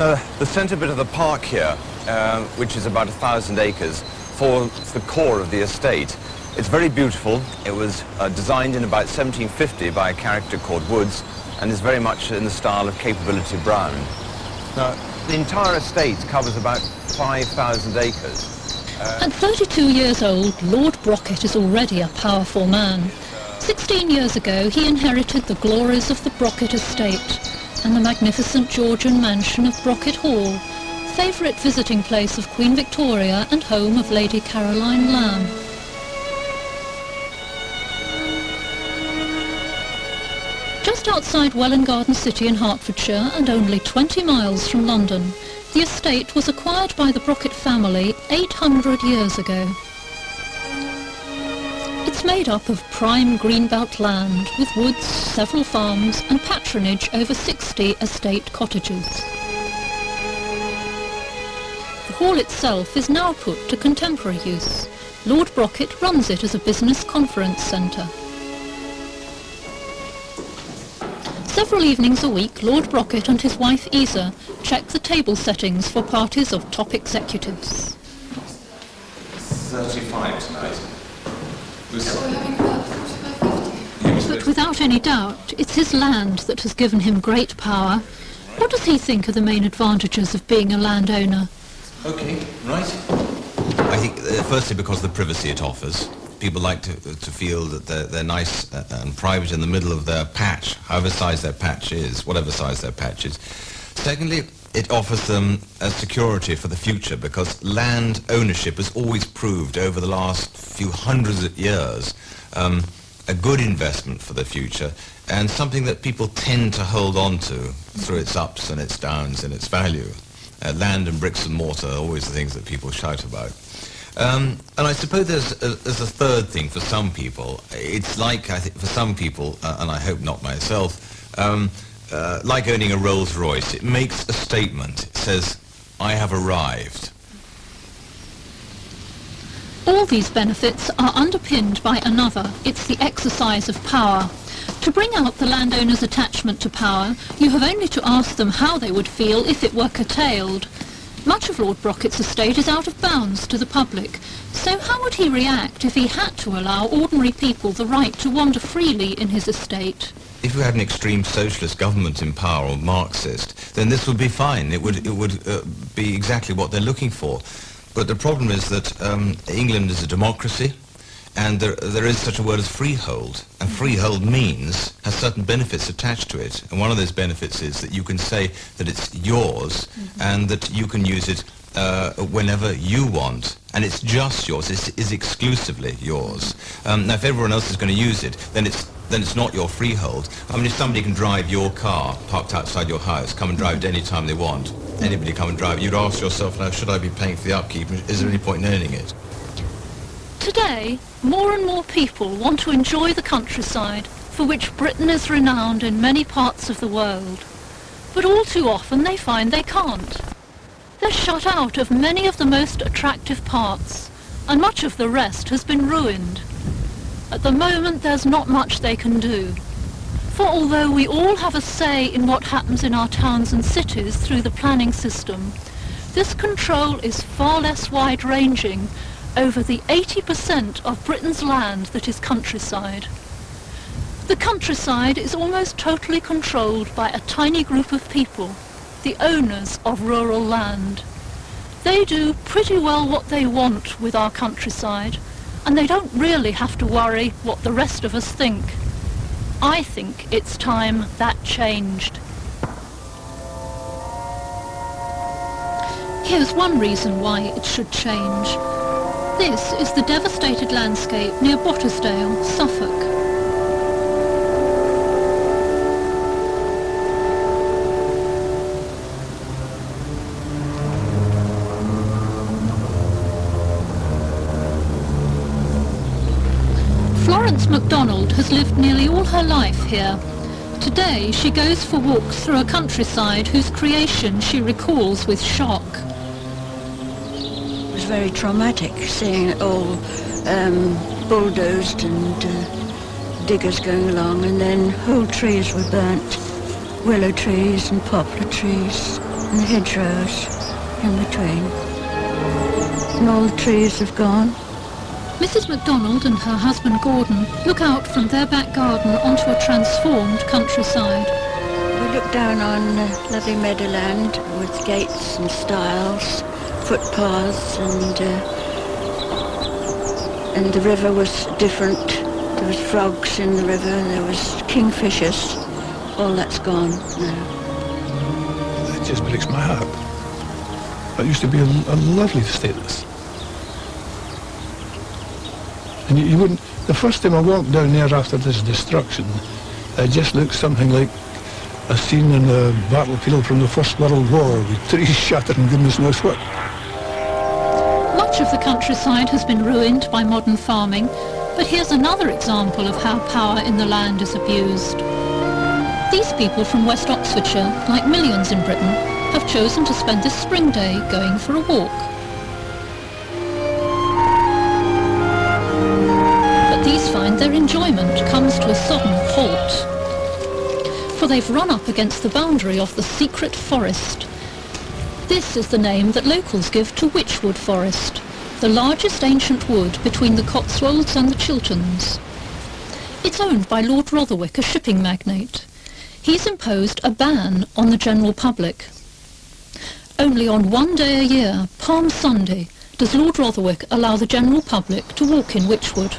The centre bit of the park here, which is about 1,000 acres, forms the core of the estate. It's very beautiful. It was designed in about 1750 by a character called Woods and is very much in the style of Capability Brown. Now, the entire estate covers about 5,000 acres. At 32 years old, Lord Brocket is already a powerful man. 16 years ago, he inherited the glories of the Brocket estate and the magnificent Georgian mansion of Brocket Hall, favourite visiting place of Queen Victoria and home of Lady Caroline Lamb. Just outside Welwyn Garden City in Hertfordshire and only 20 miles from London, the estate was acquired by the Brocket family 800 years ago. It's made up of prime greenbelt land with woods, several farms and patronage over 60 estate cottages. The hall itself is now put to contemporary use. Lord Brocket runs it as a business conference centre. Several evenings a week, Lord Brocket and his wife Isa check the table settings for parties of top executives. 35 tonight. But without any doubt, it's his land that has given him great power. What does he think are the main advantages of being a landowner? Okay, right. I think, firstly, because of the privacy it offers. People like to feel that they're nice and private in the middle of their patch, however size their patch is, whatever size their patch is. Secondly, it offers them a security for the future, because land ownership has always proved over the last few hundreds of years a good investment for the future, and something that people tend to hold on to through its ups and its downs and its value. Land and bricks and mortar are always the things that people shout about. And I suppose there's a third thing for some people. It's like, I think, for some people, and I hope not myself, like owning a Rolls Royce. It makes a statement. It says, I have arrived. All these benefits are underpinned by another. It's the exercise of power. To bring out the landowner's attachment to power, you have only to ask them how they would feel if it were curtailed. Much of Lord Brocket's estate is out of bounds to the public, so how would he react if he had to allow ordinary people the right to wander freely in his estate? If you had an extreme socialist government in power, or Marxist, then this would be fine. It would be exactly what they're looking for. But the problem is that England is a democracy, and there is such a word as freehold. And freehold has certain benefits attached to it. And one of those benefits is that you can say that it's yours, and that you can use it whenever you want. And it's just yours. It is exclusively yours. Now, if everyone else is going to use it, then it's not your freehold. I mean, if somebody can drive your car parked outside your house, come and drive it any time they want, anybody come and drive it, you'd ask yourself, now, should I be paying for the upkeep? Is there any point in owning it? Today, more and more people want to enjoy the countryside, for which Britain is renowned in many parts of the world. But all too often they find they can't. They're shut out of many of the most attractive parts, and much of the rest has been ruined. At the moment, there's not much they can do. For although we all have a say in what happens in our towns and cities through the planning system, this control is far less wide-ranging over the 80% of Britain's land that is countryside. The countryside is almost totally controlled by a tiny group of people, the owners of rural land. They do pretty well what they want with our countryside, and they don't really have to worry what the rest of us think. I think it's time that changed. Here's one reason why it should change. This is the devastated landscape near Bottersdale, Suffolk. Florence MacDonald has lived nearly all her life here. Today she goes for walks through a countryside whose creation she recalls with shock. It was very traumatic seeing it all bulldozed and diggers going along, and then whole trees were burnt, willow trees and poplar trees. and hedgerows in between. And all the trees have gone. Mrs. MacDonald and her husband Gordon look out from their back garden onto a transformed countryside. We look down on lovely meadowland with gates and stiles, footpaths, and the river was different. There was frogs in the river, there was kingfishers. All that's gone now. It just breaks my heart. It used to be a lovely status. And you wouldn't, the first time I walked down there after this destruction, it just looked something like a scene in a battlefield from the First World War, with trees shattered and goodness knows what. Much of the countryside has been ruined by modern farming, but here's another example of how power in the land is abused. These people from West Oxfordshire, like millions in Britain, have chosen to spend this spring day going for a walk. But these find their enjoyment comes to a sudden halt. For they've run up against the boundary of the secret forest. This is the name that locals give to Wychwood Forest, the largest ancient wood between the Cotswolds and the Chilterns. It's owned by Lord Rotherwick, a shipping magnate. He's imposed a ban on the general public. Only on one day a year, Palm Sunday, does Lord Rotherwick allow the general public to walk in Wychwood.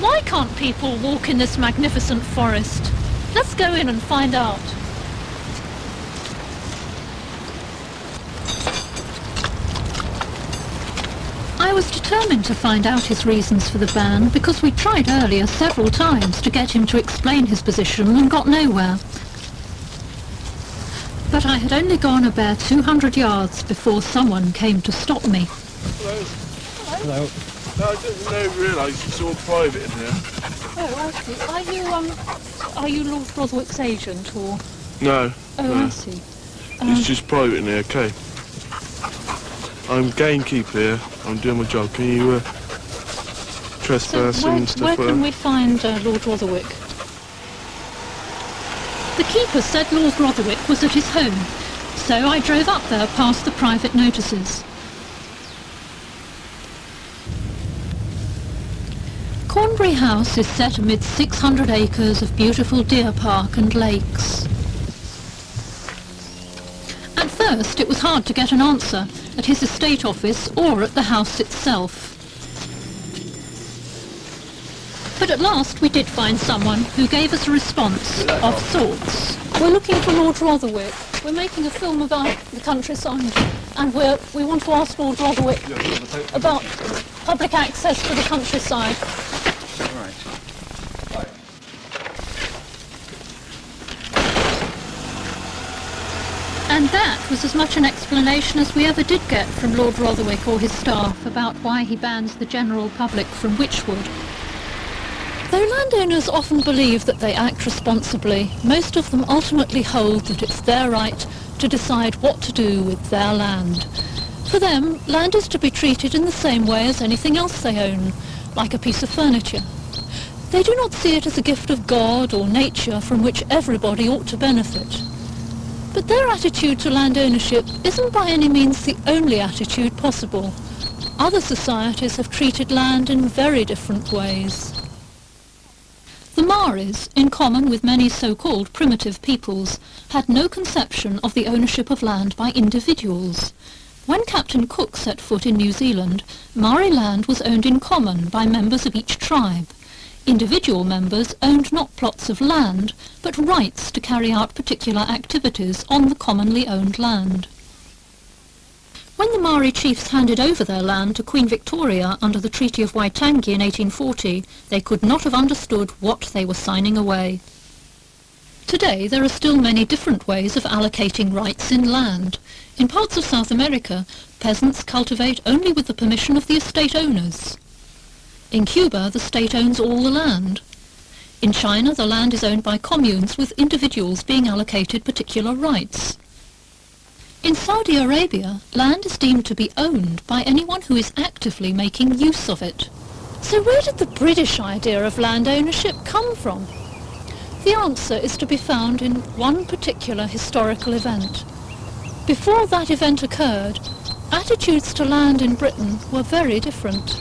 Why can't people walk in this magnificent forest? Let's go in and find out. I was determined to find out his reasons for the ban because we tried earlier several times to get him to explain his position and got nowhere. But I had only gone a bare 200 yards before someone came to stop me. Hello. Hello. No, I didn't realise it's all private in here. Oh, I see. Are you Lord Rotherwick's agent or? No. Oh, no. I see. It's just private in here, okay. I'm gamekeeper here. I'm doing my job. Can you trespass So and stuff where like can that? we find Lord Rotherwick? The keeper said Lord Rotherwick was at his home, so I drove up there past the private notices. Cornbury House is set amid 600 acres of beautiful deer park and lakes. At first it was hard to get an answer at his estate office or at the house itself. But at last we did find someone who gave us a response of sorts. We're looking for Lord Rotherwick. We're making a film about the countryside and we want to ask Lord Rotherwick about public access to the countryside. And that was as much an explanation as we ever did get from Lord Rotherwick or his staff about why he bans the general public from Wychwood. Though landowners often believe that they act responsibly, most of them ultimately hold that it's their right to decide what to do with their land. For them, land is to be treated in the same way as anything else they own, like a piece of furniture. They do not see it as a gift of God or nature from which everybody ought to benefit. But their attitude to land ownership isn't by any means the only attitude possible. Other societies have treated land in very different ways. The Maoris, in common with many so-called primitive peoples, had no conception of the ownership of land by individuals. When Captain Cook set foot in New Zealand, Maori land was owned in common by members of each tribe. Individual members owned not plots of land, but rights to carry out particular activities on the commonly owned land. When the Maori chiefs handed over their land to Queen Victoria under the Treaty of Waitangi in 1840, they could not have understood what they were signing away. Today there are still many different ways of allocating rights in land. In parts of South America, peasants cultivate only with the permission of the estate owners. In Cuba, the state owns all the land. In China, the land is owned by communes with individuals being allocated particular rights. In Saudi Arabia, land is deemed to be owned by anyone who is actively making use of it. So where did the British idea of land ownership come from? The answer is to be found in one particular historical event. Before that event occurred, attitudes to land in Britain were very different.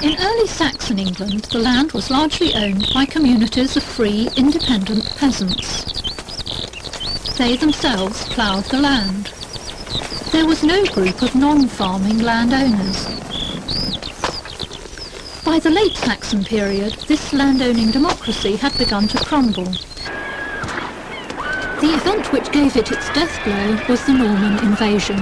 In early Saxon England, the land was largely owned by communities of free, independent peasants. They themselves ploughed the land. There was no group of non-farming landowners. By the late Saxon period, this landowning democracy had begun to crumble. The event which gave it its death blow was the Norman invasion.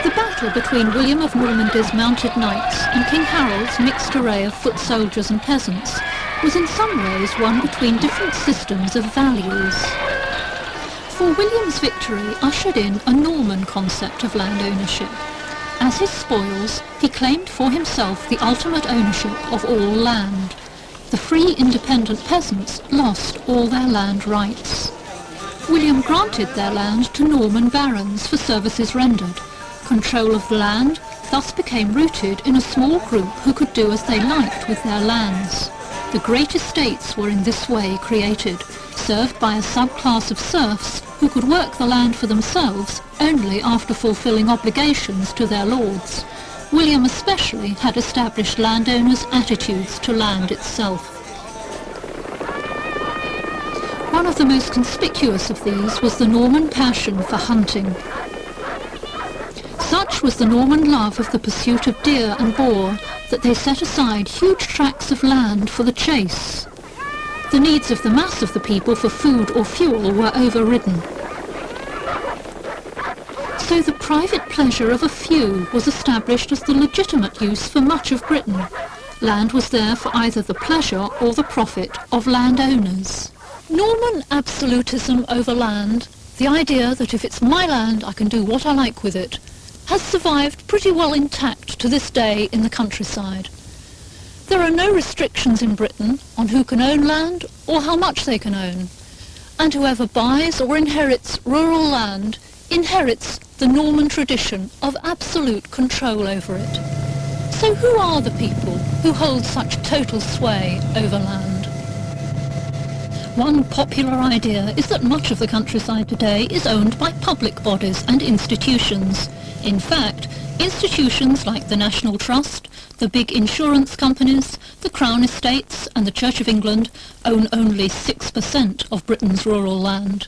The battle between William of Normandy's mounted knights and King Harold's mixed array of foot soldiers and peasants was in some ways one between different systems of values. For William's victory ushered in a Norman concept of land ownership. As his spoils, he claimed for himself the ultimate ownership of all land. The free independent peasants lost all their land rights. William granted their land to Norman barons for services rendered. Control of the land thus became rooted in a small group who could do as they liked with their lands. The great estates were in this way created, served by a subclass of serfs who could work the land for themselves only after fulfilling obligations to their lords. William especially had established landowners' attitudes to land itself. One of the most conspicuous of these was the Norman passion for hunting. Such was the Norman love of the pursuit of deer and boar that they set aside huge tracts of land for the chase. The needs of the mass of the people for food or fuel were overridden. So the private pleasure of a few was established as the legitimate use for much of Britain. Land was there for either the pleasure or the profit of landowners. Norman absolutism over land, the idea that if it's my land I can do what I like with it, has survived pretty well intact to this day in the countryside. There are no restrictions in Britain on who can own land or how much they can own, and whoever buys or inherits rural land inherits the Norman tradition of absolute control over it. So who are the people who hold such total sway over land? One popular idea is that much of the countryside today is owned by public bodies and institutions. In fact, institutions like the National Trust, the big insurance companies, the Crown Estates and the Church of England own only 6% of Britain's rural land.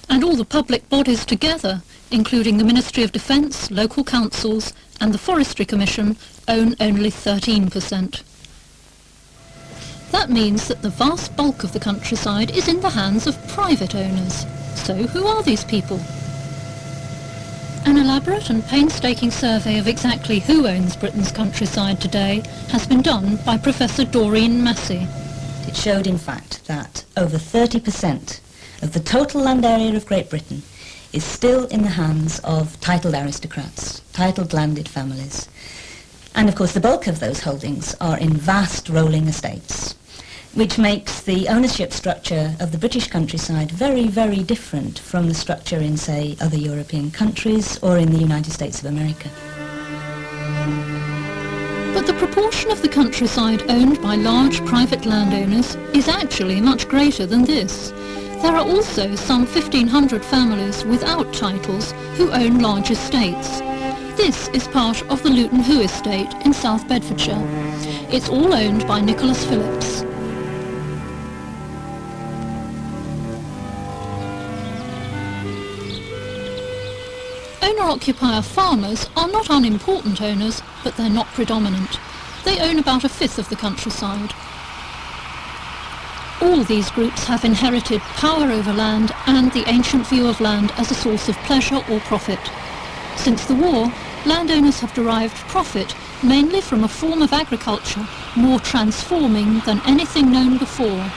And all the public bodies together, including the Ministry of Defence, local councils and the Forestry Commission, own only 13%. That means that the vast bulk of the countryside is in the hands of private owners. So who are these people? An elaborate and painstaking survey of exactly who owns Britain's countryside today has been done by Professor Doreen Massey. It showed, in fact, that over 30% of the total land area of Great Britain is still in the hands of titled aristocrats, titled landed families. And of course the bulk of those holdings are in vast rolling estates, which makes the ownership structure of the British countryside very, very different from the structure in, say, other European countries or in the United States of America. But the proportion of the countryside owned by large private landowners is actually much greater than this. There are also some 1,500 families without titles who own large estates. This is part of the Luton Hoo estate in South Bedfordshire. It's all owned by Nicholas Phillips. Owner-occupier farmers are not unimportant owners, but they're not predominant. They own about a fifth of the countryside. All these groups have inherited power over land and the ancient view of land as a source of pleasure or profit. Since the war, landowners have derived profit mainly from a form of agriculture more transforming than anything known before.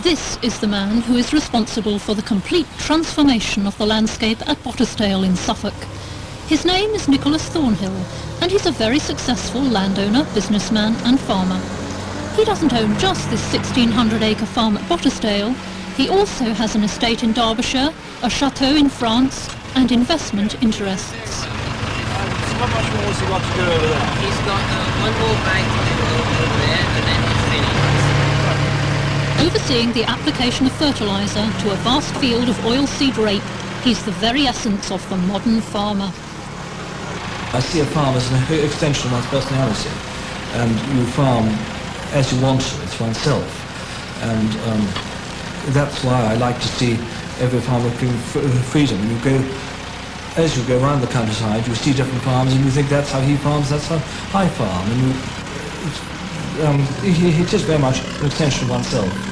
This is the man who is responsible for the complete transformation of the landscape at Bottisdale in Suffolk. His name is Nicholas Thornhill, and he's a very successful landowner, businessman and farmer. He doesn't own just this 1,600-acre farm at Bottisdale. He also has an estate in Derbyshire, a chateau in France, and investment interests. How much more has he got to do over there? He's got one more bank over there, and overseeing the application of fertiliser to a vast field of oilseed rape, he's the very essence of the modern farmer. I see a farm as an extension of one's personality, and you farm as you want to, it's oneself. And that's why I like to see every farmer giving freedom. As you go around the countryside, you see different farms, and you think that's how he farms, that's how I farm. And it is very much an extension of oneself.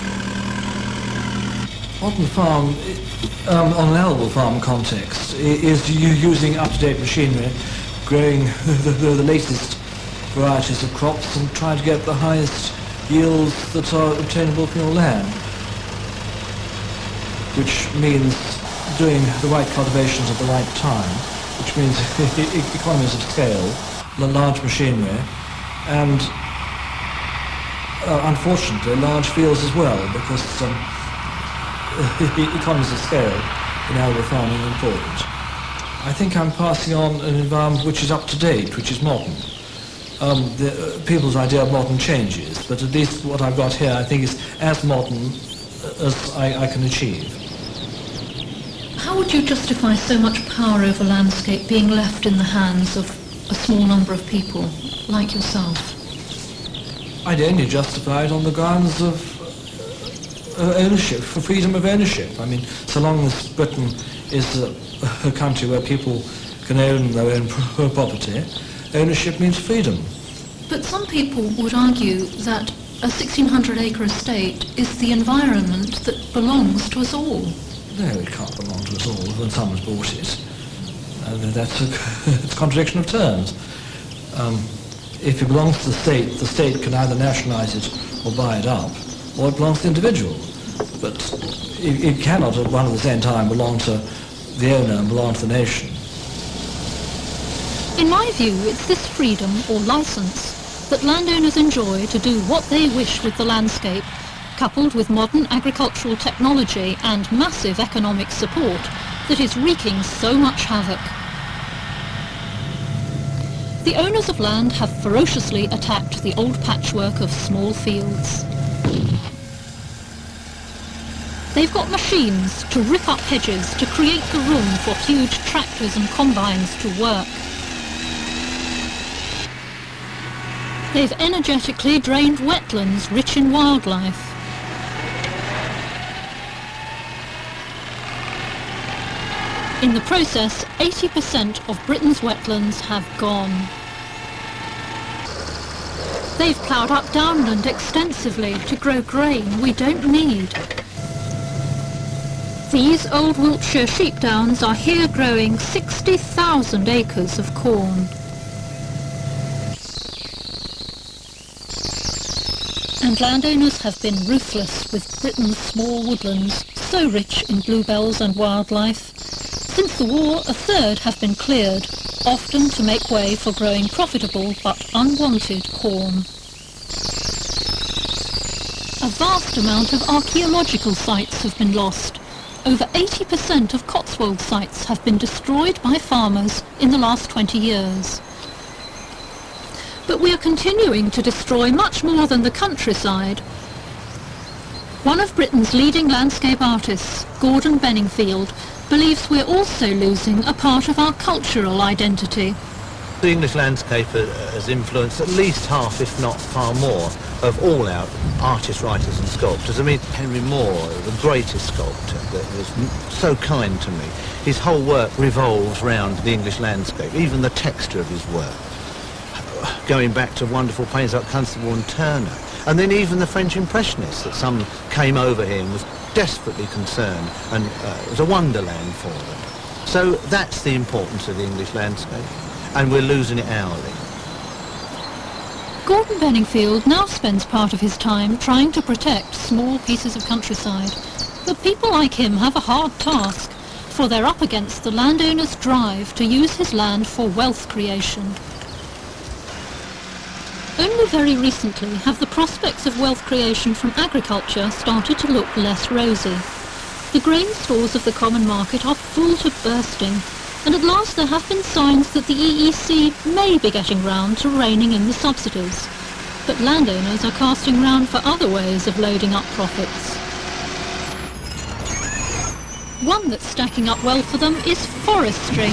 Modern farm, on an arable farm context, is using up-to-date machinery, growing the latest varieties of crops and trying to get the highest yields that are obtainable from your land, which means doing the right cultivations at the right time, which means economies of scale, large machinery, and unfortunately large fields as well, because economies of scale in arable farming are important. I think I'm passing on an environment which is up to date, which is modern. People's idea of modern changes, but at least what I've got here I think is as modern as I can achieve. How would you justify so much power over landscape being left in the hands of a small number of people, like yourself? I'd only justify it on the grounds of ownership, for freedom of ownership. I mean, so long as Britain is a country where people can own their own property, ownership means freedom. But some people would argue that a 1,600-acre estate is the environment that belongs to us all. No, it can't belong to us all when someone's bought it. That's it's a contradiction of terms. If it belongs to the state can either nationalise it or buy it up, or it belongs to the individual. But it cannot at one and the same time belong to the owner and belong to the nation. In my view, it's this freedom, or licence, that landowners enjoy to do what they wish with the landscape, coupled with modern agricultural technology and massive economic support, that is wreaking so much havoc. The owners of land have ferociously attacked the old patchwork of small fields. They've got machines to rip up hedges to create the room for huge tractors and combines to work. They've energetically drained wetlands rich in wildlife. In the process, 80% of Britain's wetlands have gone. They've ploughed up downland extensively to grow grain we don't need. These old Wiltshire sheep downs are here growing 60,000 acres of corn. And landowners have been ruthless with Britain's small woodlands, so rich in bluebells and wildlife. Since the war, a third have been cleared, often to make way for growing profitable but unwanted corn. A vast amount of archaeological sites have been lost. Over 80% of Cotswold sites have been destroyed by farmers in the last 20 years. But we are continuing to destroy much more than the countryside. One of Britain's leading landscape artists, Gordon Benningfield, believes we're also losing a part of our cultural identity. The English landscape has influenced at least half, if not far more, of all our artists, writers and sculptors. I mean, Henry Moore, the greatest sculptor, that was so kind to me. His whole work revolves round the English landscape, even the texture of his work. Going back to wonderful painters like Constable and Turner. And then even the French Impressionists, that some came over here and was desperately concerned, and it was a wonderland for them. So that's the importance of the English landscape, and we're losing it hourly. Gordon Benningfield now spends part of his time trying to protect small pieces of countryside. But people like him have a hard task, for they're up against the landowner's drive to use his land for wealth creation. Only very recently have the prospects of wealth creation from agriculture started to look less rosy. The grain stores of the common market are full to bursting, and at last there have been signs that the EEC may be getting round to reining in the subsidies. But landowners are casting round for other ways of loading up profits. One that's stacking up well for them is forestry.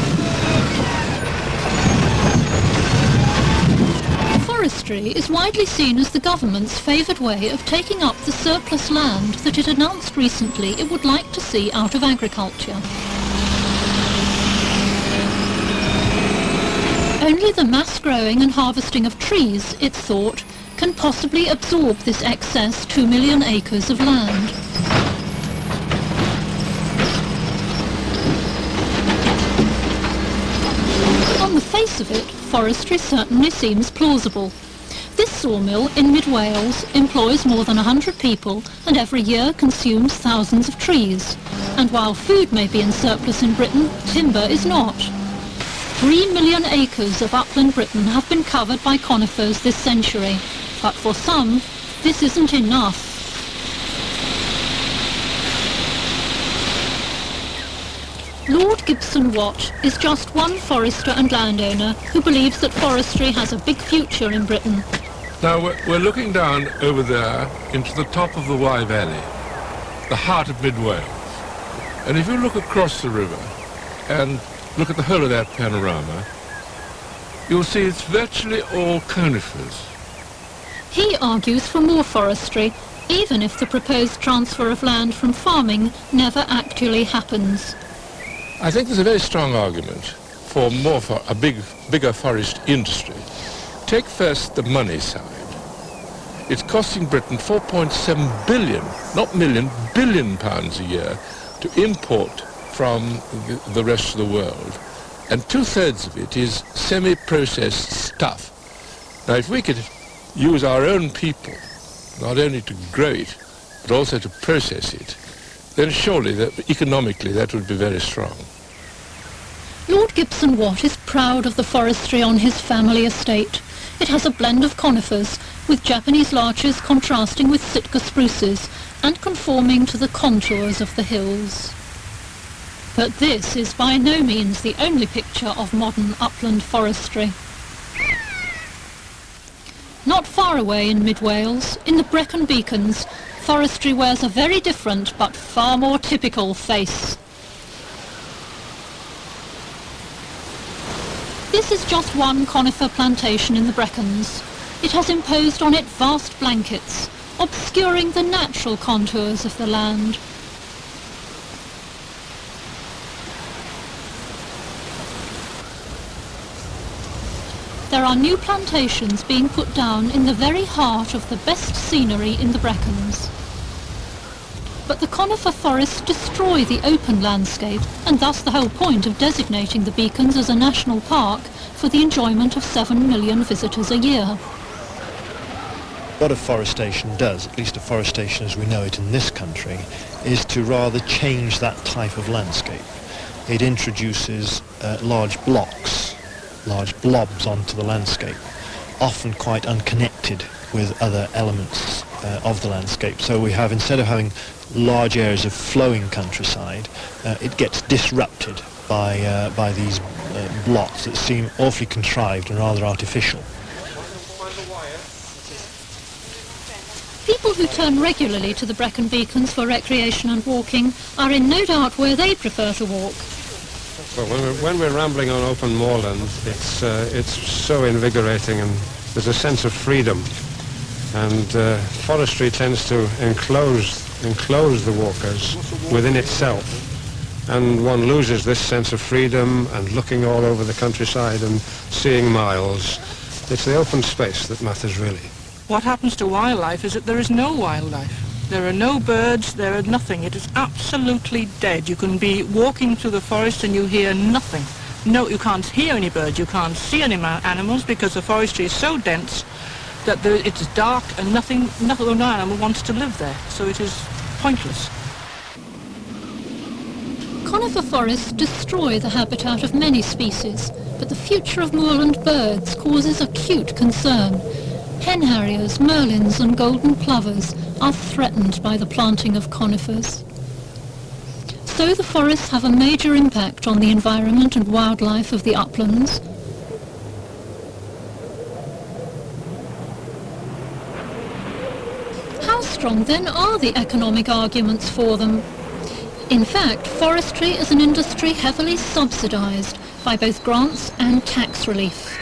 Forestry is widely seen as the government's favoured way of taking up the surplus land that it announced recently it would like to see out of agriculture. Only the mass growing and harvesting of trees, it's thought, can possibly absorb this excess 2 million acres of land. On the face of it, forestry certainly seems plausible. This sawmill in mid-Wales employs more than 100 people and every year consumes thousands of trees. And while food may be in surplus in Britain, timber is not. 3 million acres of upland Britain have been covered by conifers this century, but for some, this isn't enough. Lord Gibson Watt is just one forester and landowner who believes that forestry has a big future in Britain. Now we're looking down over there into the top of the Wye Valley, the heart of mid-Wales. And if you look across the river and look at the whole of that panorama, you'll see it's virtually all conifers. He argues for more forestry, even if the proposed transfer of land from farming never actually happens. I think there's a very strong argument for a bigger forest industry. Take first the money side. It's costing Britain 4.7 billion, not million, billion pounds a year to import from the rest of the world. And 2/3 of it is semi-processed stuff. Now if we could use our own people, not only to grow it, but also to process it, then surely economically that would be very strong. Lord Gibson Watt is proud of the forestry on his family estate. It has a blend of conifers, with Japanese larches contrasting with Sitka spruces and conforming to the contours of the hills. But this is by no means the only picture of modern upland forestry. Not far away in mid-Wales, in the Brecon Beacons, forestry wears a very different but far more typical face. This is just one conifer plantation in the Brecons. It has imposed on it vast blankets, obscuring the natural contours of the land. There are new plantations being put down in the very heart of the best scenery in the Brecons. But the conifer forests destroy the open landscape, and thus the whole point of designating the Beacons as a national park for the enjoyment of 7 million visitors a year. What afforestation does, at least afforestation as we know it in this country, is to rather change that type of landscape. It introduces large blocks, large blobs onto the landscape, often quite unconnected with other elements of the landscape. So we have, instead of having large areas of flowing countryside, it gets disrupted by these blocks that seem awfully contrived and rather artificial. People who turn regularly to the Brecon Beacons for recreation and walking are in no doubt where they prefer to walk. Well, when we're rambling on open moorland, it's so invigorating, and there's a sense of freedom. And forestry tends to enclose the walkers within itself, and one loses this sense of freedom and looking all over the countryside and seeing miles. It's the open space that matters really. What happens to wildlife is that there is no wildlife. There are no birds, there are nothing. It is absolutely dead. You can be walking through the forest and you hear nothing. No, you can't hear any birds, you can't see any animals, because the forestry is so dense that it's dark and no animal wants to live there. So it is pointless. Conifer forests destroy the habitat of many species, but the future of moorland birds causes acute concern. Hen harriers, merlins and golden plovers are threatened by the planting of conifers. So the forests have a major impact on the environment and wildlife of the uplands. How strong then are the economic arguments for them? In fact, forestry is an industry heavily subsidised by both grants and tax relief.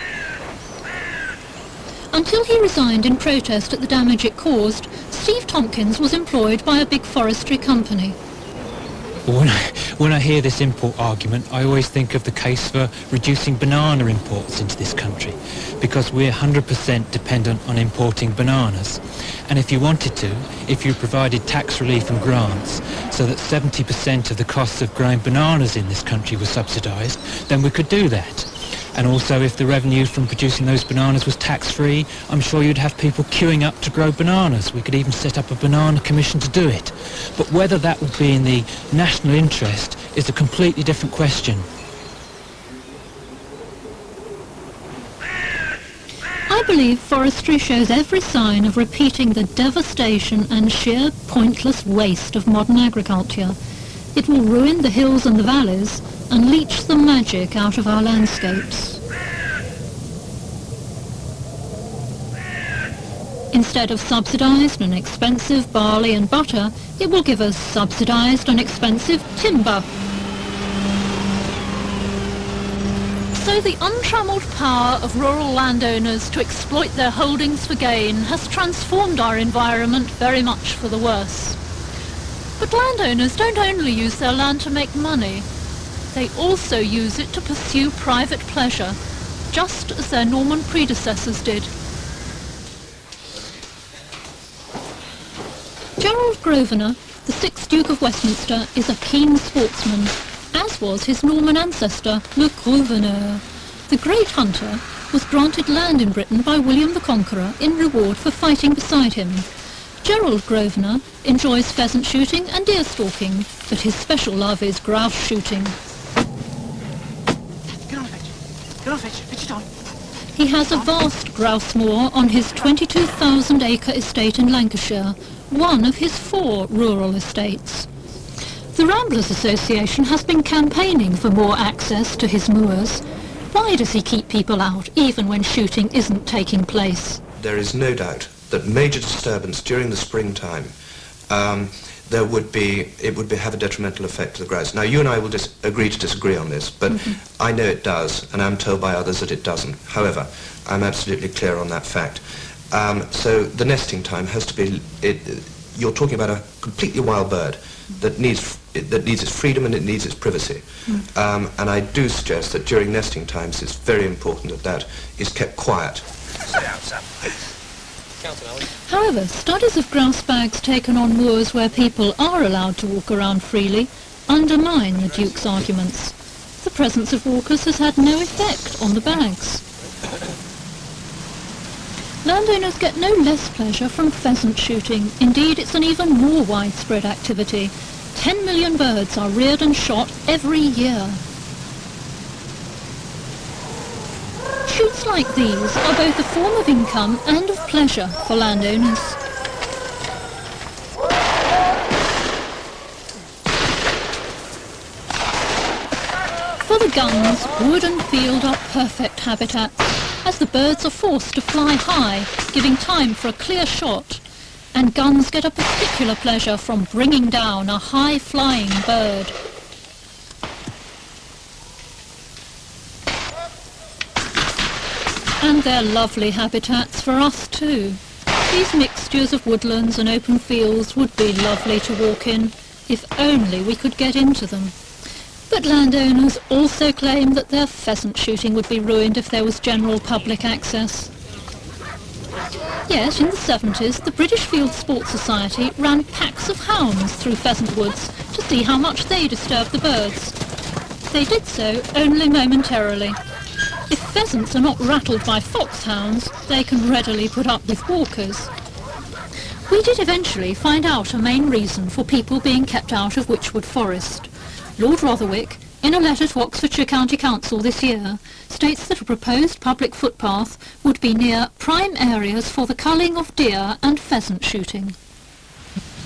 Until he resigned in protest at the damage it caused, Steve Tompkins was employed by a big forestry company. When I hear this import argument, I always think of the case for reducing banana imports into this country, because we're 100% dependent on importing bananas. And if you wanted to, if you provided tax relief and grants so that 70% of the costs of growing bananas in this country were subsidised, then we could do that. And also, if the revenue from producing those bananas was tax-free, I'm sure you'd have people queuing up to grow bananas. We could even set up a banana commission to do it. But whether that would be in the national interest is a completely different question. I believe forestry shows every sign of repeating the devastation and sheer pointless waste of modern agriculture. It will ruin the hills and the valleys and leach the magic out of our landscapes. Instead of subsidised and expensive barley and butter, it will give us subsidised and expensive timber. So the untrammelled power of rural landowners to exploit their holdings for gain has transformed our environment very much for the worse. But landowners don't only use their land to make money. They also use it to pursue private pleasure, just as their Norman predecessors did. Gerald Grosvenor, the 6th Duke of Westminster, is a keen sportsman, as was his Norman ancestor, Le Grosvenor. The great hunter was granted land in Britain by William the Conqueror in reward for fighting beside him. Gerald Grosvenor enjoys pheasant shooting and deer stalking, but his special love is grouse shooting. Get on, fetch. Get on, fetch. Fetch it on. He has a vast grouse moor on his 22,000-acre estate in Lancashire, one of his 4 rural estates. The Ramblers Association has been campaigning for more access to his moors. Why does he keep people out, even when shooting isn't taking place? There is no doubt that major disturbance during the springtime, it would have a detrimental effect to the grouse. Now, you and I will agree to disagree on this, but I know it does, and I'm told by others that it doesn't. However, I'm absolutely clear on that fact. So the nesting time has to be, you're talking about a completely wild bird that needs its freedom and it needs its privacy. And I do suggest that during nesting times it's very important that that is kept quiet. However, studies of grouse bags taken on moors where people are allowed to walk around freely undermine the Duke's arguments. The presence of walkers has had no effect on the bags. Landowners get no less pleasure from pheasant shooting. Indeed, it's an even more widespread activity. 10 million birds are reared and shot every year. Shoots like these are both a form of income and of pleasure for landowners. For the guns, wood and field are perfect habitats, as the birds are forced to fly high, giving time for a clear shot, and guns get a particular pleasure from bringing down a high-flying bird. And they're lovely habitats for us too. These mixtures of woodlands and open fields would be lovely to walk in, if only we could get into them. But landowners also claim that their pheasant shooting would be ruined if there was general public access. Yet, in the 70s, the British Field Sports Society ran packs of hounds through pheasant woods to see how much they disturbed the birds. They did so only momentarily. If pheasants are not rattled by foxhounds, they can readily put up with walkers. We did eventually find out a main reason for people being kept out of Wychwood Forest. Lord Rotherwick, in a letter to Oxfordshire County Council this year, states that a proposed public footpath would be near prime areas for the culling of deer and pheasant shooting.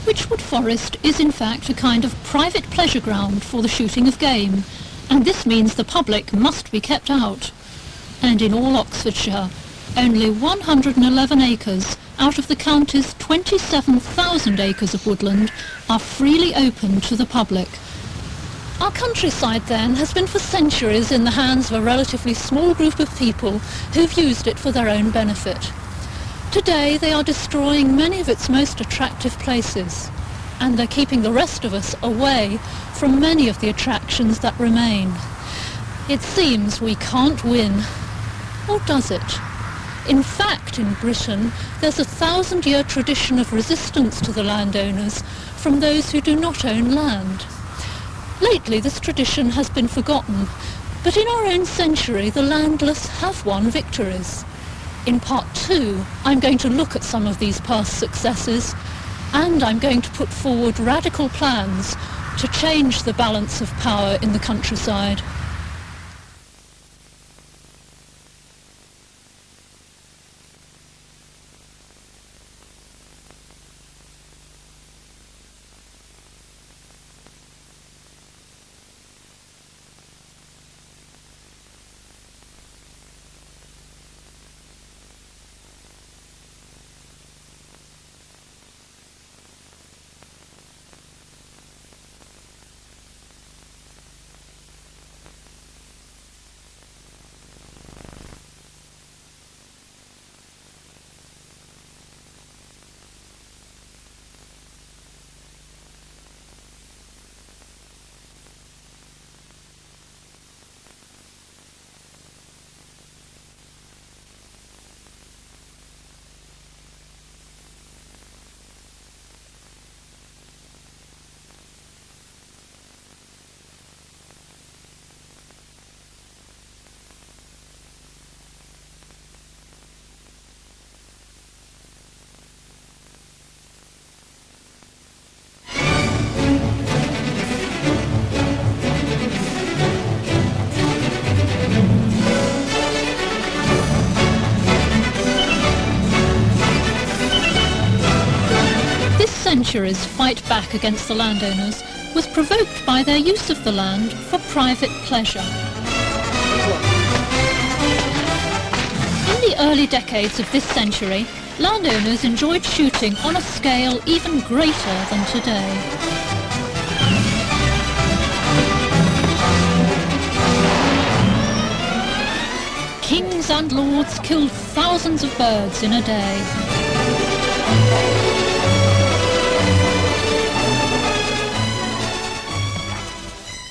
Wychwood Forest is in fact a kind of private pleasure ground for the shooting of game, and this means the public must be kept out. And in all Oxfordshire, only 111 acres out of the county's 27,000 acres of woodland are freely open to the public, Our countryside, then, has been for centuries in the hands of a relatively small group of people who've used it for their own benefit. Today, they are destroying many of its most attractive places, and they're keeping the rest of us away from many of the attractions that remain. It seems we can't win. Or does it? In fact, in Britain, there's a 1,000-year tradition of resistance to the landowners from those who do not own land. Lately, this tradition has been forgotten, but in our own century, the landless have won victories. In part 2, I'm going to look at some of these past successes, and I'm going to put forward radical plans to change the balance of power in the countryside. Centuries' fight back against the landowners was provoked by their use of the land for private pleasure. In the early decades of this century, landowners enjoyed shooting on a scale even greater than today. Kings and lords killed thousands of birds in a day.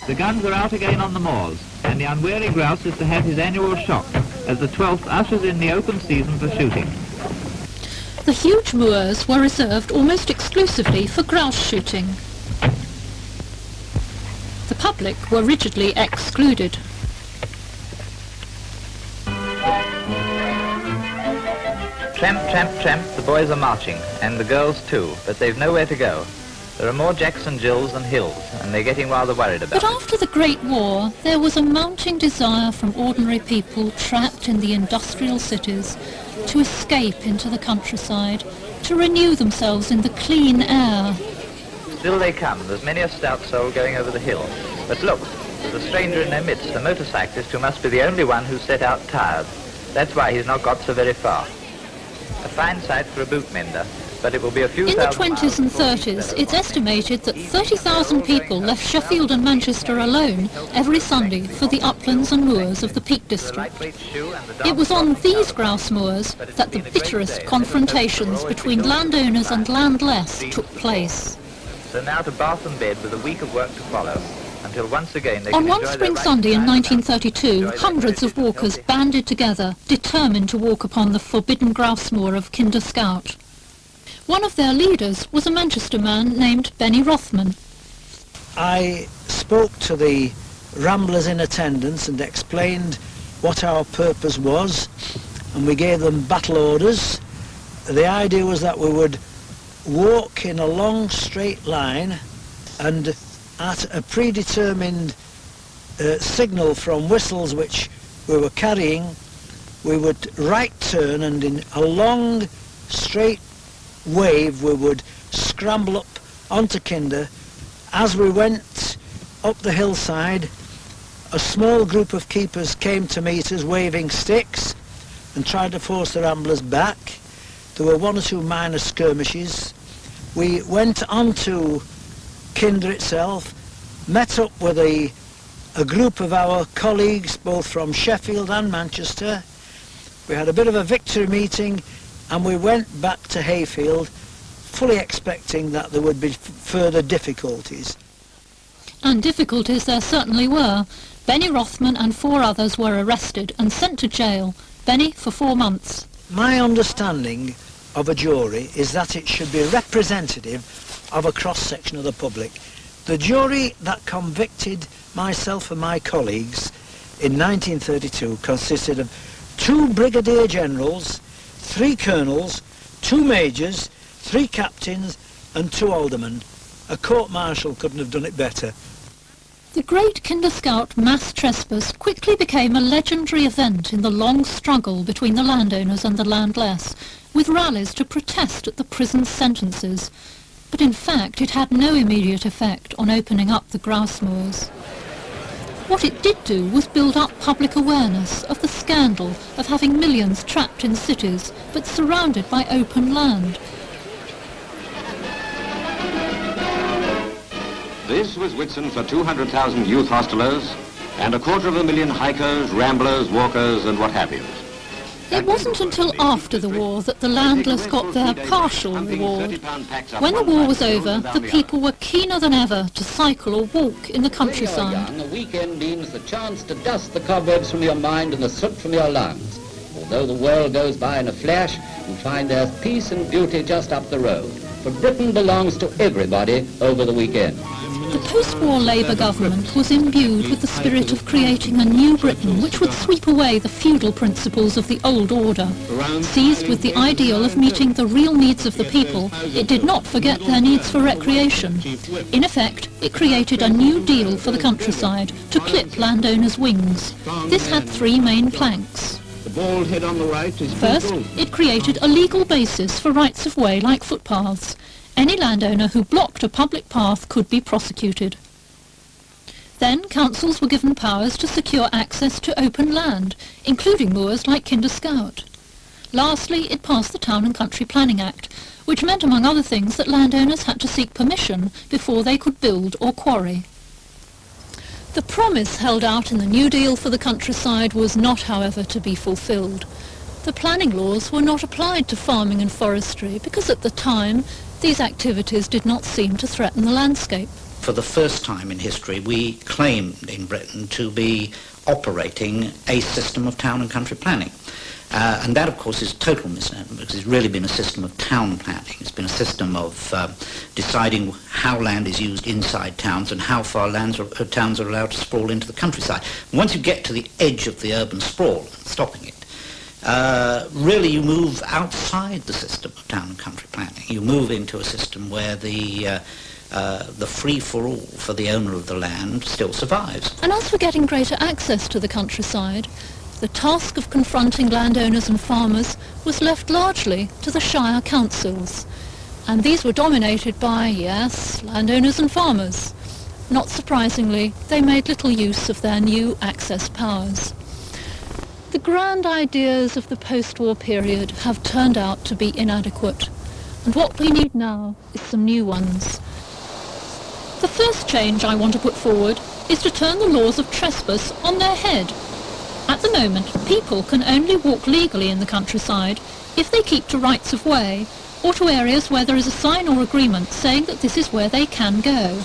The guns are out again on the moors, and the unwary grouse is to have his annual shock as the 12th ushers in the open season for shooting. The huge moors were reserved almost exclusively for grouse shooting. The public were rigidly excluded. Tramp, tramp, tramp, the boys are marching, and the girls too, but they've nowhere to go. There are more Jacks and Jills than hills, and they're getting rather worried about it. But after the Great War, there was a mounting desire from ordinary people trapped in the industrial cities to escape into the countryside, to renew themselves in the clean air. Still they come. There's many a stout soul going over the hill. But look, there's a stranger in their midst, a motorcyclist who must be the only one who's set out tired. That's why he's not got so very far. A fine sight for a boot mender. But it will be a few in the 20s and 30s, it's estimated that 30,000 people left Sheffield and Manchester alone every Sunday for the uplands and moors of the Peak District. It was on these grouse moors that the bitterest confrontations between landowners and landless took place. So now to bath and bed with a week of work to follow, until once again they on can one enjoy spring their Sunday in right 1932, hundreds of walkers banded together, determined to walk upon the forbidden grouse moor of Kinder Scout. One of their leaders was a Manchester man named Benny Rothman. I spoke to the ramblers in attendance and explained what our purpose was, and we gave them battle orders. The idea was that we would walk in a long straight line, and at a predetermined signal from whistles which we were carrying, we would right turn, and in a long straight wave we would scramble up onto Kinder. As we went up the hillside, a small group of keepers came to meet us waving sticks and tried to force the ramblers back. There were one or two minor skirmishes. We went on to Kinder itself, met up with a group of our colleagues both from Sheffield and Manchester. We had a bit of a victory meeting and we went back to Hayfield fully expecting that there would be further difficulties. And difficulties there certainly were. Benny Rothman and 4 others were arrested and sent to jail, Benny for 4 months. My understanding of a jury is that it should be representative of a cross-section of the public. The jury that convicted myself and my colleagues in 1932 consisted of 2 brigadier generals, 3 colonels, 2 majors, 3 captains and 2 aldermen. A court-martial couldn't have done it better. The Great Kinder Scout mass trespass quickly became a legendary event in the long struggle between the landowners and the landless, with rallies to protest at the prison sentences. But in fact it had no immediate effect on opening up the grouse moors. What it did do was build up public awareness of the scandal of having millions trapped in cities but surrounded by open land. This was Whitsun for 200,000 youth hostelers and 250,000 hikers, ramblers, walkers and what have you. It wasn't until after the war that the landless got their partial reward. When the war was over, the people were keener than ever to cycle or walk in the countryside. The weekend means the chance to dust the cobwebs from your mind and the soot from your lungs. Although the world goes by in a flash, you find there's peace and beauty just up the road. For Britain belongs to everybody over the weekend. The post-war Labour government was imbued with the spirit of creating a new Britain which would sweep away the feudal principles of the old order. Seized with the ideal of meeting the real needs of the people, it did not forget their needs for recreation. In effect, it created a new deal for the countryside to clip landowners' wings. This had 3 main planks. The bald head on the right is First, it created a legal basis for rights of way like footpaths. Any landowner who blocked a public path could be prosecuted. Then councils were given powers to secure access to open land, including moors like Kinder Scout. Lastly, it passed the Town and Country Planning Act, which meant among other things that landowners had to seek permission before they could build or quarry. The promise held out in the New Deal for the countryside was not, however, to be fulfilled. The planning laws were not applied to farming and forestry because at the time these activities did not seem to threaten the landscape. For the first time in history, we claimed in Britain to be operating a system of town and country planning. And that, of course, is total misnomer because it's really been a system of town planning. It's been a system of deciding how land is used inside towns and how far towns are allowed to sprawl into the countryside. Once you get to the edge of the urban sprawl, stopping it, really you move outside the system of town and country planning. You move into a system where the free-for-all for the owner of the land still survives. And as for getting greater access to the countryside, the task of confronting landowners and farmers was left largely to the shire councils. And these were dominated by, yes, landowners and farmers. Not surprisingly, they made little use of their new access powers. The grand ideas of the post-war period have turned out to be inadequate, and what we need now is some new ones. The first change I want to put forward is to turn the laws of trespass on their head. At the moment, people can only walk legally in the countryside if they keep to rights of way, or to areas where there is a sign or agreement saying that this is where they can go.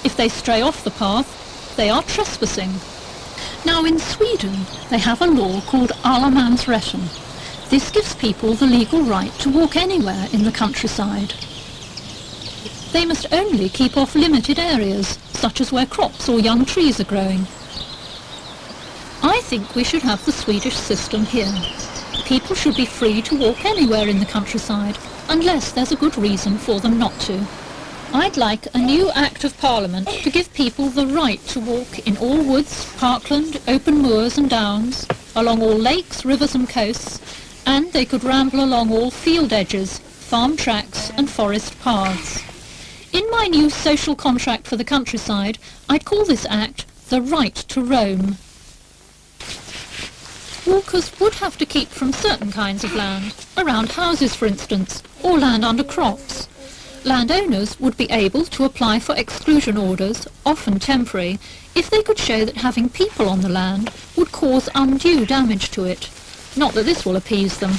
If they stray off the path, they are trespassing. Now in Sweden, they have a law called allemansrätten. This gives people the legal right to walk anywhere in the countryside. They must only keep off limited areas, such as where crops or young trees are growing. I think we should have the Swedish system here. People should be free to walk anywhere in the countryside, unless there's a good reason for them not to. I'd like a new Act of Parliament to give people the right to walk in all woods, parkland, open moors and downs, along all lakes, rivers and coasts, and they could ramble along all field edges, farm tracks and forest paths. In my new social contract for the countryside, I'd call this act the right to roam. Walkers would have to keep from certain kinds of land, around houses for instance, or land under crops. Landowners would be able to apply for exclusion orders, often temporary, if they could show that having people on the land would cause undue damage to it. Not that this will appease them.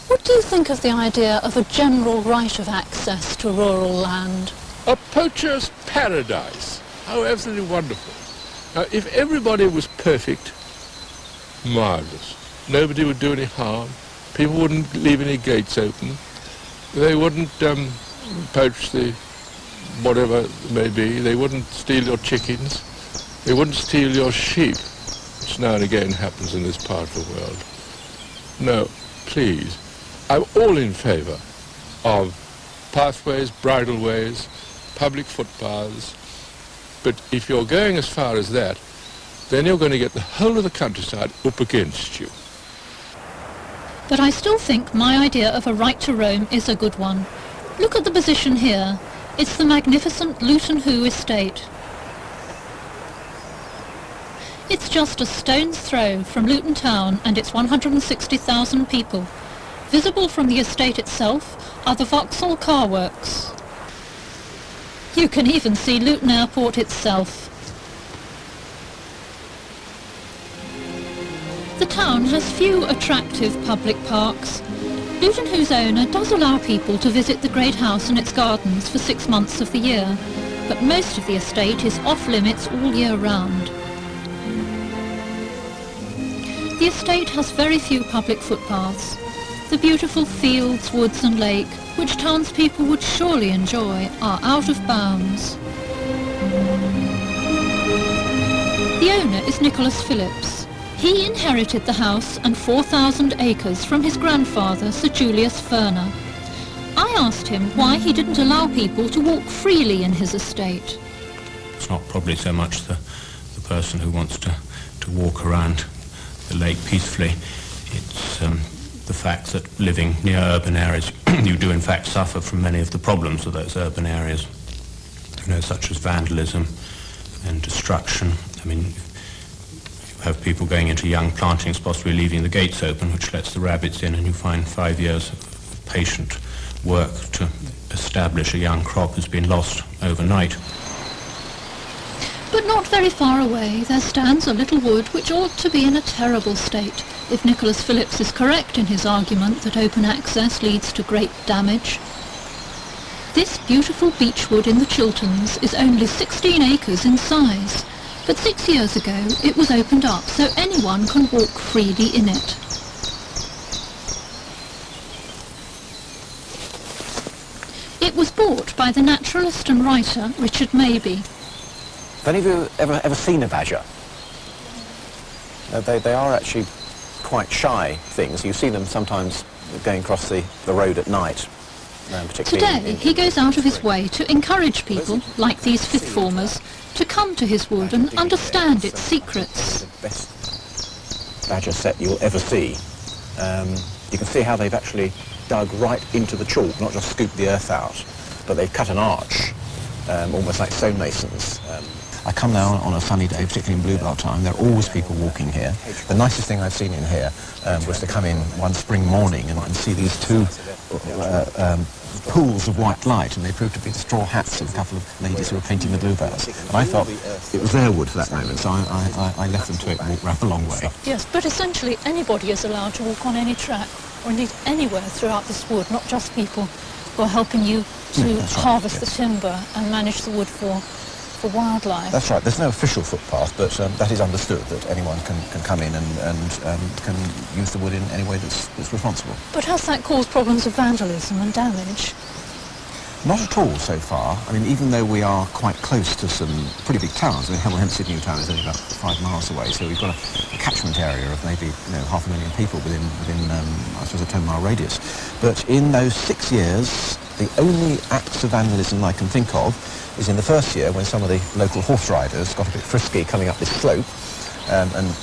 What do you think of the idea of a general right of access to rural land? A poacher's paradise. How absolutely wonderful. Now, if everybody was perfect, marvellous. Nobody would do any harm. People wouldn't leave any gates open. They wouldn't poach the whatever it may be. They wouldn't steal your chickens. They wouldn't steal your sheep, which now and again happens in this part of the world. No, please. I'm all in favour of pathways, bridleways, public footpaths. But if you're going as far as that, then you're going to get the whole of the countryside up against you. But I still think my idea of a right to roam is a good one. Look at the position here. It's the magnificent Luton Hoo estate. It's just a stone's throw from Luton town and its 160,000 people. Visible from the estate itself are the Vauxhall car works. You can even see Luton Airport itself. The town has few attractive public parks. Luton Hoo's owner does allow people to visit the great house and its gardens for 6 months of the year, but most of the estate is off-limits all year round. The estate has very few public footpaths. The beautiful fields, woods and lake, which townspeople would surely enjoy, are out of bounds. The owner is Nicholas Phillips. He inherited the house and 4,000 acres from his grandfather, Sir Julius Verner. I asked him why he didn't allow people to walk freely in his estate. It's not probably so much the person who wants to walk around the lake peacefully. It's the fact that living near urban areas, you do in fact suffer from many of the problems of those urban areas, such as vandalism and destruction. I mean, you have people going into young plantings, possibly leaving the gates open, which lets the rabbits in, and you find 5 years of patient work to establish a young crop has been lost overnight. But not very far away there stands a little wood which ought to be in a terrible state, if Nicholas Phillips is correct in his argument that open access leads to great damage. This beautiful beechwood in the Chilterns is only 16 acres in size, but 6 years ago it was opened up so anyone can walk freely in it. It was bought by the naturalist and writer Richard Mabey. Have any of you ever seen a badger? They are actually quite shy things. You see them sometimes going across the road at night. Today he goes out of his way to encourage people, like these fifth formers, to come to his wood and understand its secrets. The best badger set you'll ever see. You can see how they've actually dug right into the chalk, not just scooped the earth out, but they've cut an arch, almost like stonemasons. I come now on a sunny day, particularly in bluebell time. There are always people walking here. The nicest thing I've seen in here was to come in one spring morning and see these two pools of white light, and they proved to be the straw hats of a couple of ladies who were painting the bluebells. And I felt it was their wood for that moment, so I left them to it and walked round a long way. Yes, but essentially anybody is allowed to walk on any track, or indeed anywhere throughout this wood, not just people who are helping you to harvest the timber and manage the wood for wildlife. That's right. There's no official footpath, but that is understood that anyone can come in and can use the wood in any way that's responsible. But has that caused problems of vandalism and damage? Not at all so far. I mean, even though we are quite close to some pretty big towns. I mean, Hemel Hempstead New Town is only about 5 miles away, so we've got a catchment area of maybe 500,000 people within I suppose a 10-mile radius. But in those 6 years, the only acts of vandalism I can think of is in the first year when some of the local horse riders got a bit frisky coming up this slope, and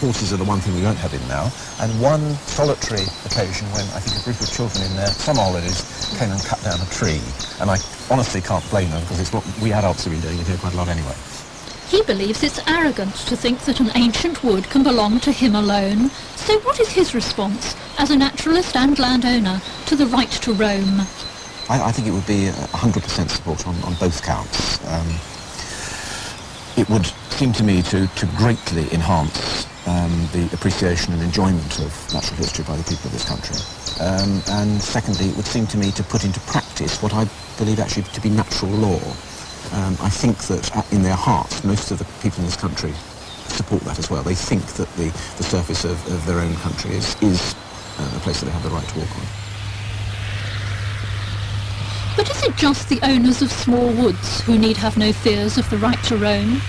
horses are the one thing we won't have in now, and one solitary occasion when I think a group of children in their summer holidays came and cut down a tree, and I honestly can't blame them because it's what we adults have been doing it here quite a lot anyway. He believes it's arrogant to think that an ancient wood can belong to him alone. So what is his response, as a naturalist and landowner, to the right to roam? I think it would be 100% support on both counts. It would seem to me to greatly enhance the appreciation and enjoyment of natural history by the people of this country. And secondly, it would seem to me to put into practice what I believe actually to be natural law. I think that in their hearts, most of the people in this country support that as well. They think that the surface of their own country is a place that they have the right to walk on. But is it just the owners of small woods who need have no fears of the right to roam?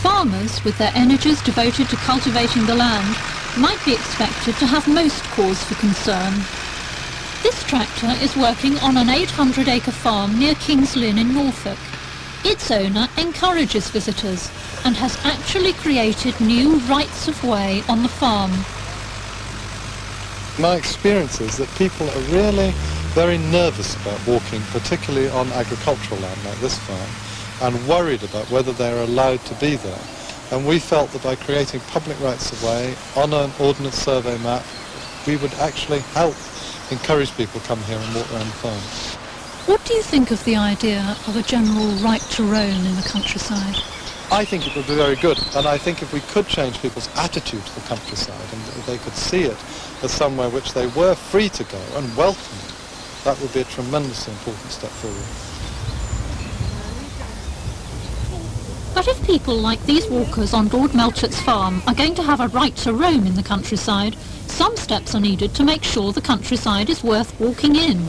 Farmers, with their energies devoted to cultivating the land, might be expected to have most cause for concern. This tractor is working on an 800-acre farm near King's Lynn in Norfolk. Its owner encourages visitors and has actually created new rights of way on the farm. My experience is that people are really very nervous about walking, particularly on agricultural land like this farm, and worried about whether they're allowed to be there. And we felt that by creating public rights of way on an Ordnance Survey map, we would actually help encourage people to come here and walk around the farm. What do you think of the idea of a general right to roam in the countryside? I think it would be very good, and I think if we could change people's attitude to the countryside and if they could see it as somewhere which they were free to go and welcome it, that would be a tremendously important step forward. But if people like these walkers on Lord Melchett's farm are going to have a right to roam in the countryside, some steps are needed to make sure the countryside is worth walking in.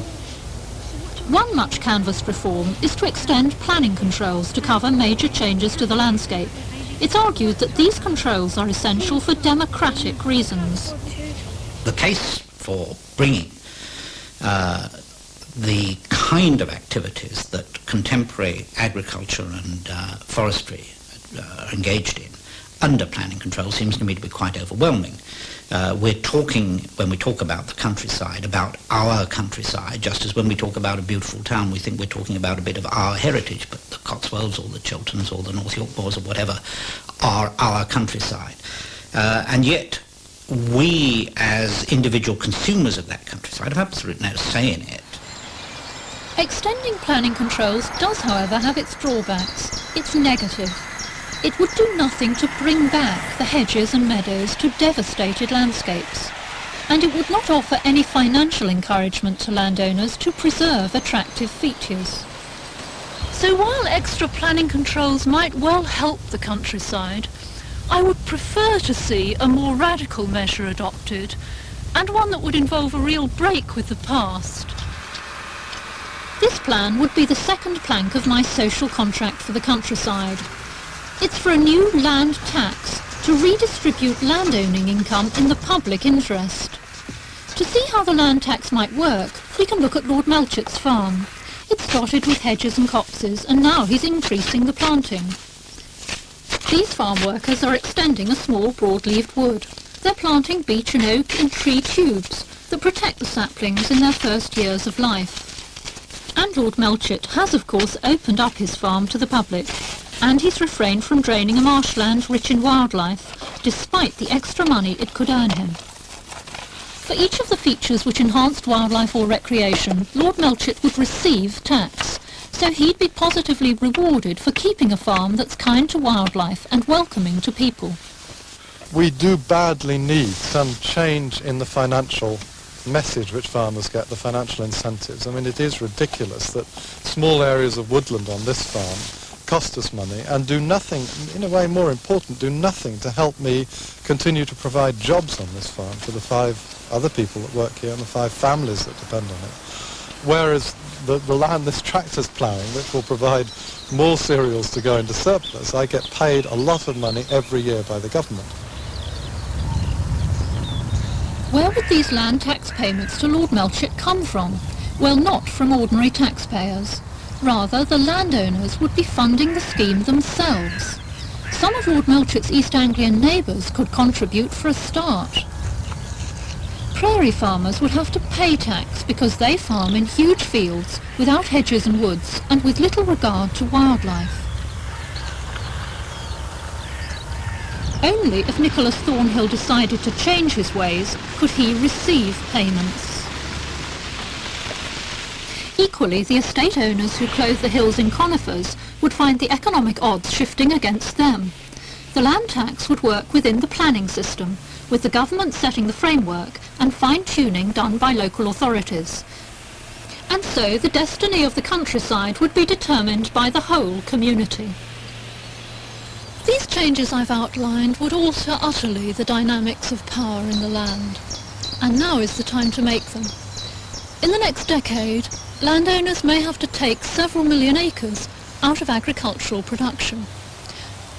One much canvassed reform is to extend planning controls to cover major changes to the landscape. It's argued that these controls are essential for democratic reasons. The case for bringing the kind of activities that contemporary agriculture and forestry are engaged in under planning control seems to me to be quite overwhelming. We're talking, when we talk about the countryside, about our countryside, just as when we talk about a beautiful town, we think we're talking about a bit of our heritage, but the Cotswolds or the Chilterns or the North York Moors or whatever are our countryside. And yet, we as individual consumers of that countryside have absolutely no say in it. Extending planning controls does, however, have its drawbacks. It's negative. It would do nothing to bring back the hedges and meadows to devastated landscapes. And it would not offer any financial encouragement to landowners to preserve attractive features. So while extra planning controls might well help the countryside, I would prefer to see a more radical measure adopted, and one that would involve a real break with the past. This plan would be the second plank of my social contract for the countryside. It's for a new land tax to redistribute landowning income in the public interest. To see how the land tax might work, we can look at Lord Melchett's farm. It's dotted with hedges and copses, and now he's increasing the planting. These farm workers are extending a small broad-leaved wood. They're planting beech and oak in tree tubes that protect the saplings in their first years of life. And Lord Melchett has, of course, opened up his farm to the public, and he's refrained from draining a marshland rich in wildlife, despite the extra money it could earn him. For each of the features which enhanced wildlife or recreation, Lord Melchett would receive tax, so he'd be positively rewarded for keeping a farm that's kind to wildlife and welcoming to people. We do badly need some change in the financial message which farmers get, the financial incentives. I mean, it is ridiculous that small areas of woodland on this farm cost us money and do nothing, in a way more important, do nothing to help me continue to provide jobs on this farm for the 5 other people that work here and the 5 families that depend on it. Whereas the land this tractor's ploughing, which will provide more cereals to go into surplus, I get paid a lot of money every year by the government. Where would these land tax payments to Lord Melchett come from? Well, not from ordinary taxpayers. Rather, the landowners would be funding the scheme themselves. Some of Lord Melchett's East Anglian neighbours could contribute for a start. Prairie farmers would have to pay tax because they farm in huge fields without hedges and woods and with little regard to wildlife. Only if Nicholas Thornhill decided to change his ways could he receive payments. Equally, the estate owners who clothe the hills in conifers would find the economic odds shifting against them. The land tax would work within the planning system, with the government setting the framework and fine-tuning done by local authorities. And so the destiny of the countryside would be determined by the whole community. These changes I've outlined would alter utterly the dynamics of power in the land, and now is the time to make them. In the next decade, landowners may have to take several million acres out of agricultural production.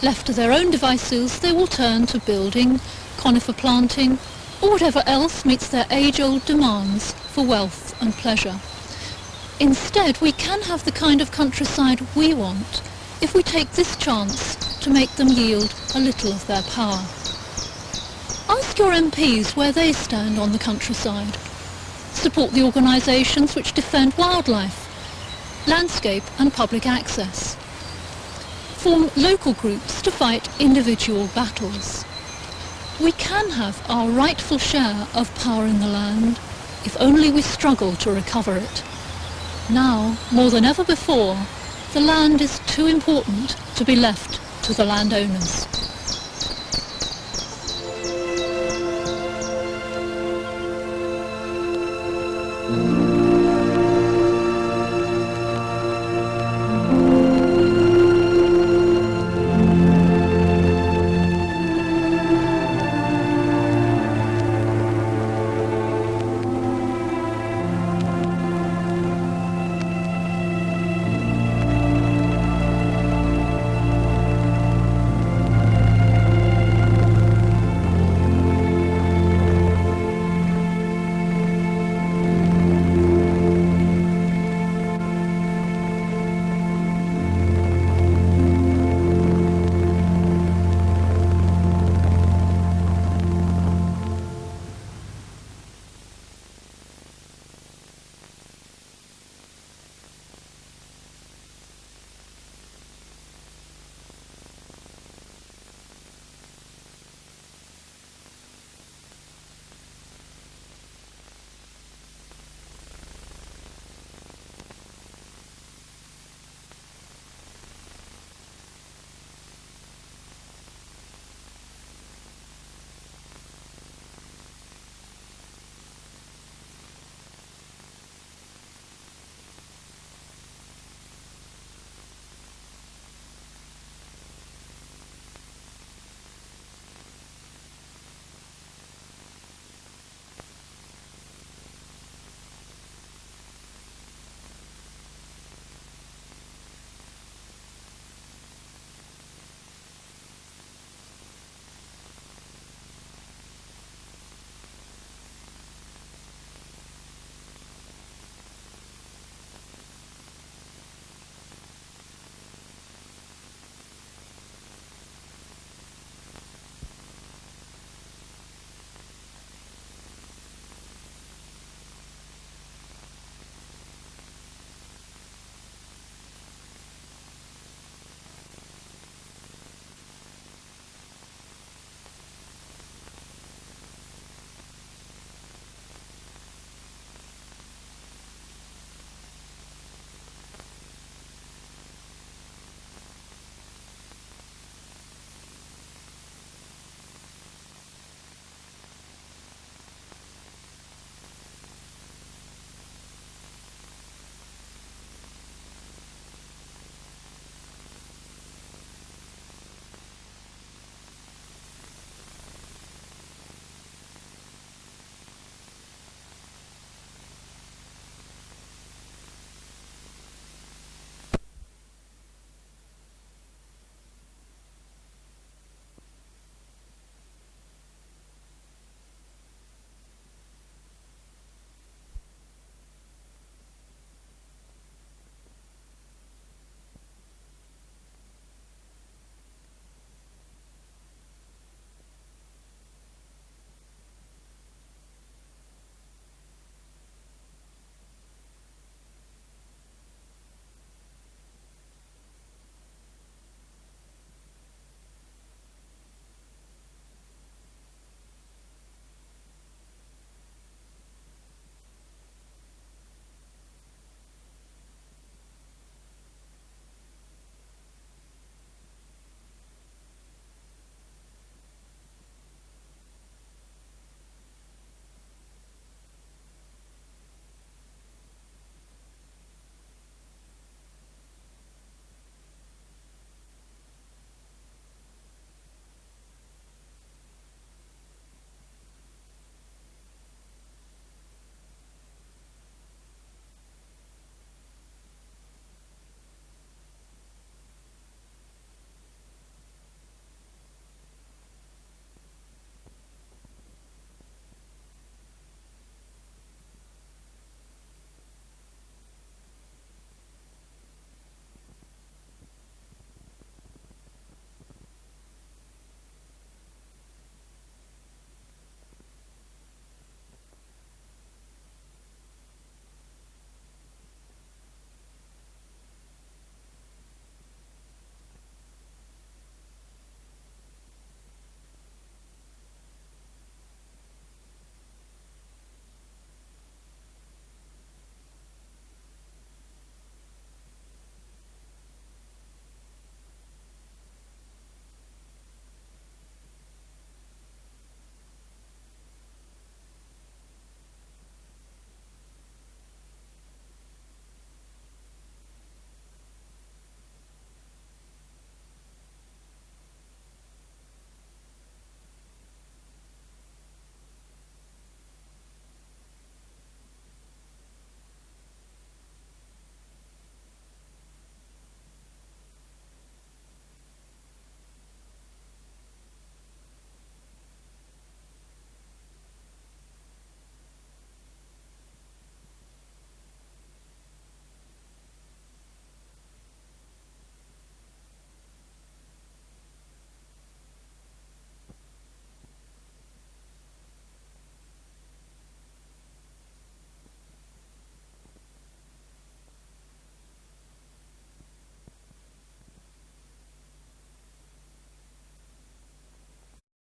Left to their own devices, they will turn to building, conifer planting, or whatever else meets their age-old demands for wealth and pleasure. Instead, we can have the kind of countryside we want if we take this chance to make them yield a little of their power. Ask your MPs where they stand on the countryside. Support the organisations which defend wildlife, landscape and public access. Form local groups to fight individual battles. We can have our rightful share of power in the land if only we struggle to recover it. Now, more than ever before, the land is too important to be left to the landowners.